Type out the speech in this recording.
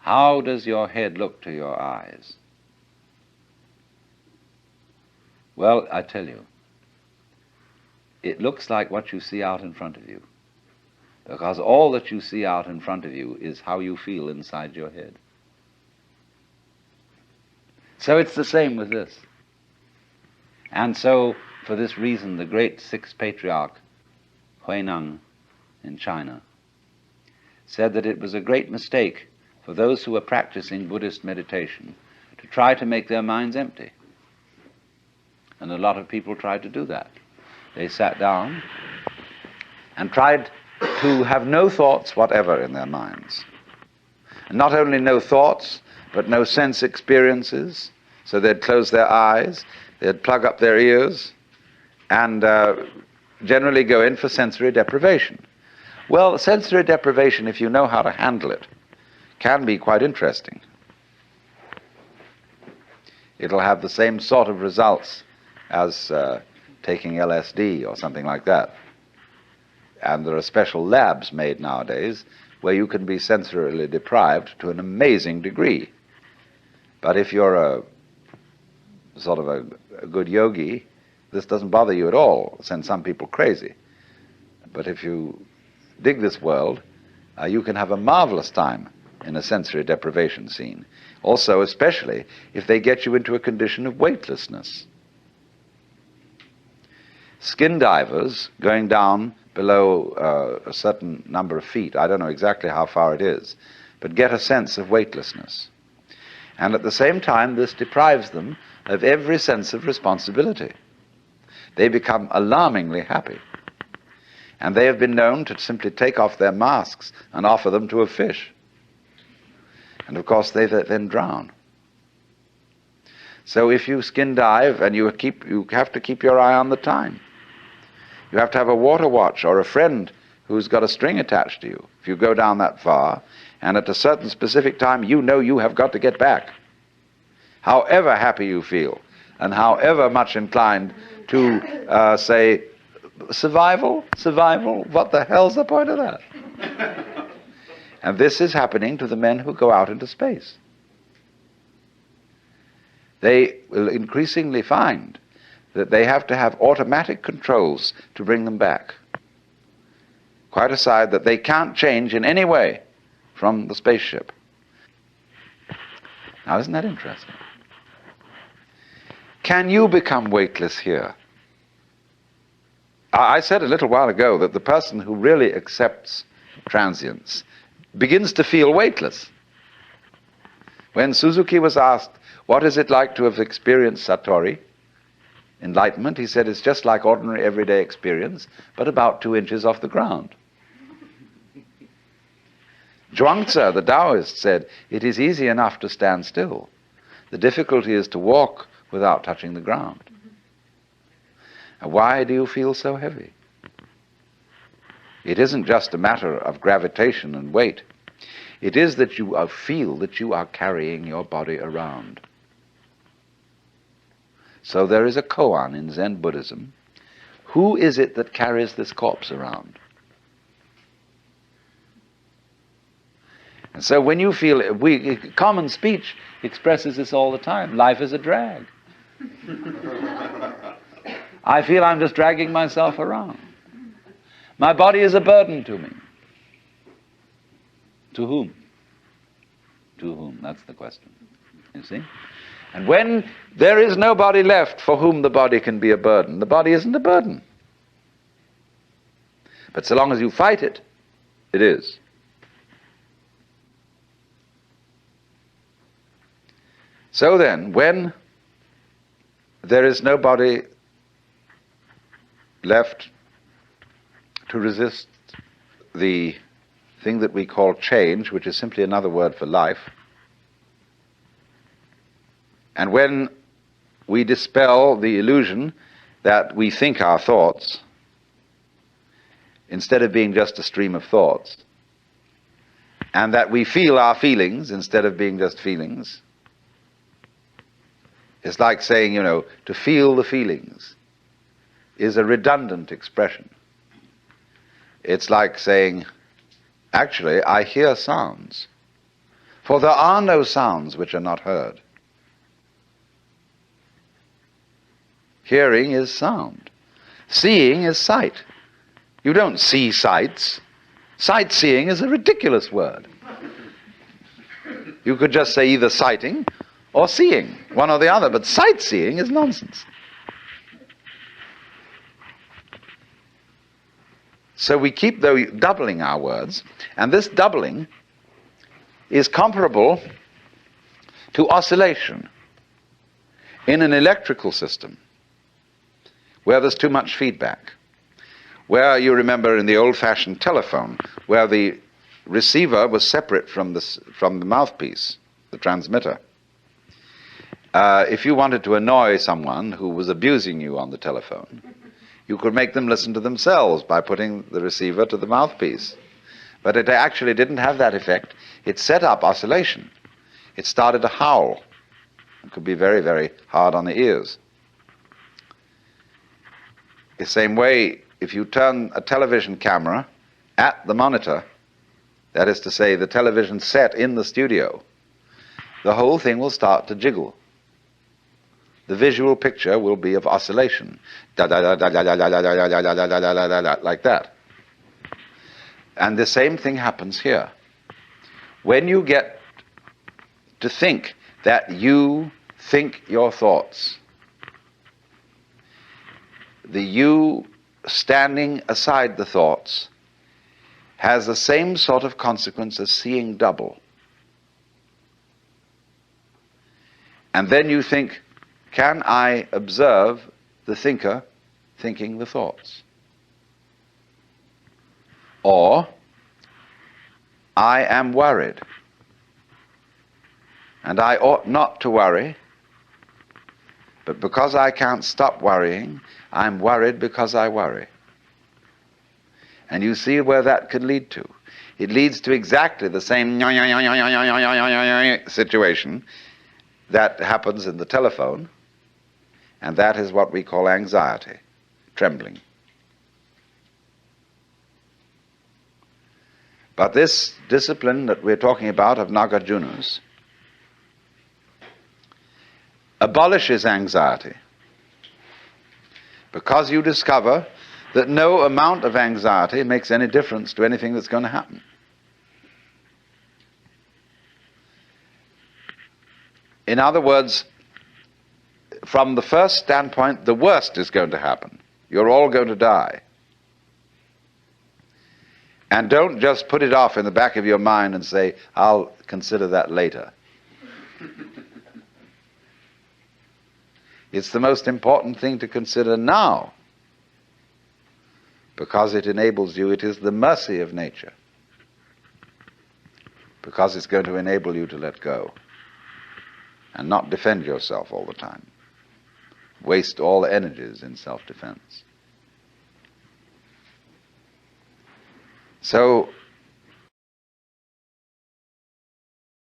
How does your head look to your eyes? Well, I tell you, it looks like what you see out in front of you, because all that you see out in front of you is how you feel inside your head. So it's the same with this. And so, for this reason, the great sixth patriarch, Huineng in China, said that it was a great mistake for those who were practicing Buddhist meditation to try to make their minds empty. And a lot of people tried to do that. They sat down and tried to have no thoughts whatever in their minds. And not only no thoughts, but no sense experiences. So they'd close their eyes, they'd plug up their ears, and generally go in for sensory deprivation. Well, sensory deprivation, if you know how to handle it, can be quite interesting. It'll have the same sort of results as taking LSD or something like that. And there are special labs made nowadays where you can be sensorily deprived to an amazing degree. But if you're a sort of a good yogi, this doesn't bother you at all, send some people crazy. But if you dig this world, you can have a marvelous time in a sensory deprivation scene. Also, especially if they get you into a condition of weightlessness. Skin divers going down below a certain number of feet, I don't know exactly how far it is, but get a sense of weightlessness. And at the same time, this deprives them of every sense of responsibility. They become alarmingly happy. And they have been known to simply take off their masks and offer them to a fish. And of course they then drown. So if you skin dive, and you have to keep your eye on the time. You have to have a water watch or a friend who's got a string attached to you if you go down that far, and at a certain specific time you know you have got to get back. However happy you feel, and however much inclined to say, survival, what the hell's the point of that? And this is happening to the men who go out into space. They will increasingly find that they have to have automatic controls to bring them back. Quite aside that they can't change in any way from the spaceship. Now, isn't that interesting? Can you become weightless here? I said a little while ago that the person who really accepts transience begins to feel weightless. When Suzuki was asked, what is it like to have experienced Satori, enlightenment, he said it's just like ordinary everyday experience, but about 2 inches off the ground. Zhuangzi, the Taoist, said, it is easy enough to stand still. The difficulty is to walk without touching the ground. And why do you feel so heavy? It isn't just a matter of gravitation and weight. It is that you feel that you are carrying your body around. So there is a koan in Zen Buddhism. Who is it that carries this corpse around? And so when you feel, common speech expresses this all the time. Life is a drag. I feel I'm just dragging myself around. My body is a burden to me. To whom? To whom? That's the question. You see? And when there is nobody left for whom the body can be a burden, the body isn't a burden. But so long as you fight it, it is. So then, when there is nobody left to resist the thing that we call change, which is simply another word for life, and when we dispel the illusion that we think our thoughts, instead of being just a stream of thoughts, and that we feel our feelings instead of being just feelings, it's like saying, to feel the feelings is a redundant expression. It's like saying, actually, I hear sounds. For there are no sounds which are not heard. Hearing is sound. Seeing is sight. You don't see sights. Sightseeing is a ridiculous word. You could just say either sighting or seeing, one or the other, but sightseeing is nonsense. So we keep doubling our words, and this doubling is comparable to oscillation in an electrical system where there's too much feedback, where you remember in the old-fashioned telephone, where the receiver was separate from the mouthpiece, the transmitter. If you wanted to annoy someone who was abusing you on the telephone, you could make them listen to themselves by putting the receiver to the mouthpiece. But it actually didn't have that effect. It set up oscillation. It started to howl. It could be very, very hard on the ears. The same way, if you turn a television camera at the monitor, that is to say, the television set in the studio, the whole thing will start to jiggle. The visual picture will be of oscillation, like that. And the same thing happens here. When you get to think that you think your thoughts, the you standing aside the thoughts has the same sort of consequence as seeing double. And then you think, can I observe the thinker thinking the thoughts? Or, I am worried, and I ought not to worry, but because I can't stop worrying, I'm worried because I worry. And you see where that could lead to. It leads to exactly the same situation that happens in the telephone, and that is what we call anxiety, trembling. But this discipline that we're talking about of Nagarjunas abolishes anxiety, because you discover that no amount of anxiety makes any difference to anything that's going to happen. In other words, from the first standpoint, the worst is going to happen. You're all going to die. And don't just put it off in the back of your mind and say, I'll consider that later. It's the most important thing to consider now, because it enables you, it is the mercy of nature, because it's going to enable you to let go and not defend yourself all the time, waste all energies in self-defense. So